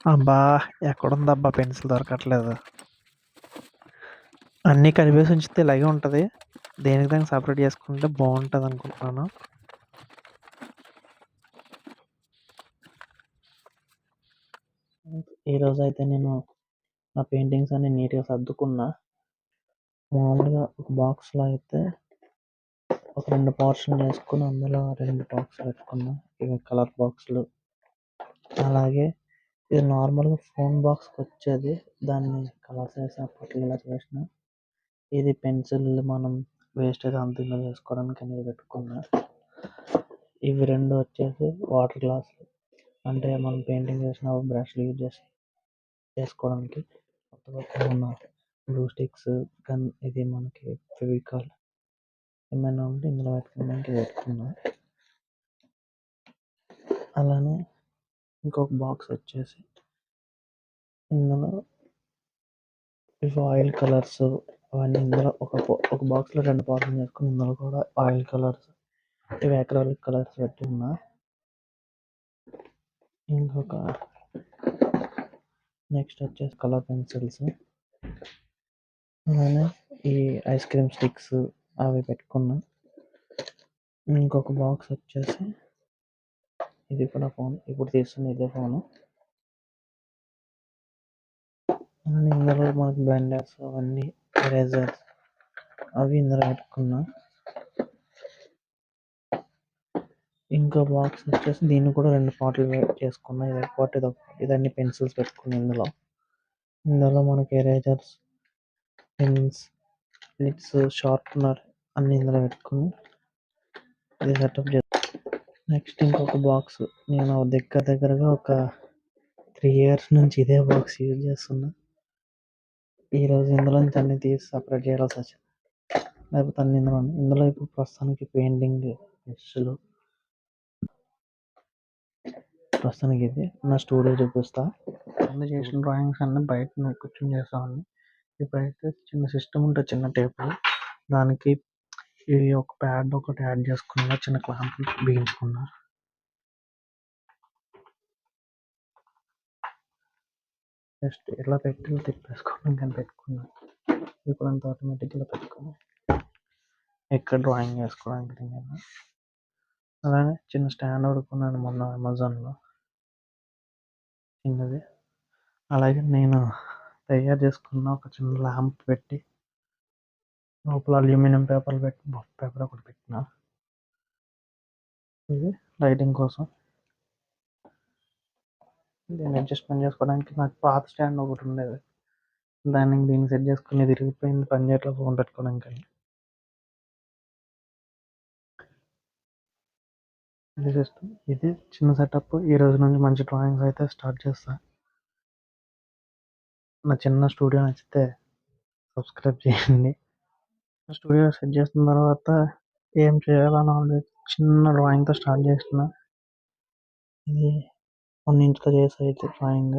అబ్బా! ఎక్కడుందబ్బా పెన్సిల్ దొరకట్లేదు. అన్నీ కలిపేసి ఉంచితే ఇలాగే ఉంటది. దేనికి దానికి సెపరేట్ చేసుకుంటే బావుంటదనుకుంటున్నాను. ఈరోజైతే నేను నా పెయింటింగ్స్ అన్నీ నీట్‌గా సర్దుకున్నా. మామూలుగా ఒక బాక్స్‌లో అయితే ఒక 2 పోర్షన్‌లు చేసుకొని అందులో 2 బాక్సులు పెట్టుకున్నా. ఇవి కలర్ బాక్సులు. అలాగే ఇది నార్మల్‌గా ఫోన్ బాక్స్‌కొచ్చేది. దాన్ని కలర్స్ ఏసి అప్పట్లో ఇలా చేసినా. ఇది పెన్సిల్ మనం వేస్టేజ్ అంతా ఇందులో వేసుకోవడానికి అనేది పెట్టుకున్నా. ఇవి 2 వచ్చేసి వాటర్ గ్లాసులు. అంటే మనం పెయింటింగ్ వేసినప్పుడు బ్రష్‌లు యూజ్ చేసుకోవడానికి. కొత్త కొత్తగా ఉన్న గ్లూ స్టిక్స్, గన్ ఇది మనకి ఫెవికాల్ ఏమైనా ఉంటే ఇందులో పెట్టుకోవడానికి పెట్టుకున్నా. అలానే ఇంకొక బాక్స్ వచ్చేసి ఇందులో ఇవి ఆయిల్ కలర్స్ అవన్నీ ఇందులో ఒక బాక్స్‌లో 2 పోర్షన్లు చేసుకొని ఇందులో కూడా ఆయిల్ కలర్స్, ఇవి అక్రిలిక్ కలర్స్ పెట్టుకున్నా. ఇంకొక నెక్స్ట్ వచ్చేసి కలర్ పెన్సిల్స్. అలానే ఈ ఐస్ క్రీమ్ స్టిక్స్ అవి పెట్టుకున్నా. ఇంకొక బాక్స్ వచ్చేసి ఇది కూడా ఫోన్. ఇప్పుడు తీస్తున్న ఇదే ఫోను. ఇందులో మనకి బ్లెండర్స్ అవన్నీ ఎరేజర్స్ అవి ఇందులో పెట్టుకున్నా. ఇంకో బాక్స్ వచ్చేసి దీన్ని కూడా 2 పార్ట్‌లుగా చేసుకున్నా. ఇదొక పార్ట్, ఇదొక పార్ట్. ఇదన్నీ పెన్సిల్స్ పెట్టుకున్నా ఇందులో. ఇందులో మనకి ఎరేజర్స్, పెన్స్, లిడ్స్, షార్ప్నర్ అన్నీ ఇందులో పెట్టుకొని ఇది సెటప్ నెక్స్ట్ ఇంకొక బాక్స్. నేను దగ్గరగా ఒక 3 ఇయర్స్ నుంచి ఇదే బాక్స్ యూజ్ చేస్తున్నా. ఈరోజు ఇందులో నుంచి అన్నీ తీసి సెపరేట్ చేయాల్సి వచ్చింది. లేకపోతే అన్నీ ఇందులో ఇప్పుడు ప్రస్తుతానికి పెయింటింగ్ బ్రష్‌లు, ప్రస్తుతానికి ఇది నా స్టూడియో చూపిస్తా. ముందు చేసిన డ్రాయింగ్స్ అన్నీ బయట కూర్చొని చేసేవాడిని. ఇప్పుడైతే చిన్న సిస్టమ్ ఉంటుంది, చిన్న టేబుల్. దానికి ఇది ఒక ప్యాడ్ ఒకటి యాడ్ చేసుకున్నా, చిన్న క్లాంప్ బిగించుకున్నా. జస్ట్ ఇలా పెట్టి తిప్పేసుకోవడం కానీ పెట్టుకున్నా. ఇప్పుడు అంతా ఆటోమేటిక్గా పెట్టుకుని ఎక్కడ డ్రాయింగ్ వేసుకోవడానికి నేను. అలానే చిన్న స్టాండ్ ఒకటి కొన్నాను మొన్న అమెజాన్లో, చిన్నది. అలాగే నేను తయారు చేసుకున్న ఒక చిన్న ల్యాంప్ పెట్టి లోపల అల్యూమినియం పేపర్ ఒకటి పెట్టిన. ఇది లైటింగ్ కోసం. దీన్ని అడ్జస్ట్మెంట్ చేసుకోవడానికి నాకు పాత స్టాండ్ ఒకటి ఉండేది. దీన్ని సెట్ చేసుకుని తిరిగిపోయింది, పని చేయట్లేదు ఫోన్ పెట్టుకోవడానికి. ఇది సిస్టమ్. ఇది చిన్న సెటప్. ఈ రోజు నుంచి మంచి డ్రాయింగ్స్ అయితే స్టార్ట్ చేస్తా. నా చిన్న స్టూడియో నచ్చితే సబ్స్క్రైబ్ చేయండి. స్టూడియో సెట్ చేసిన తర్వాత ఏం చేయాలని ఆల్రెడీ చిన్న డ్రాయింగ్తో స్టార్ట్ చేసిన. ఇది 1 ఇంచ్‌తో చేసా అయితే డ్రాయింగ్.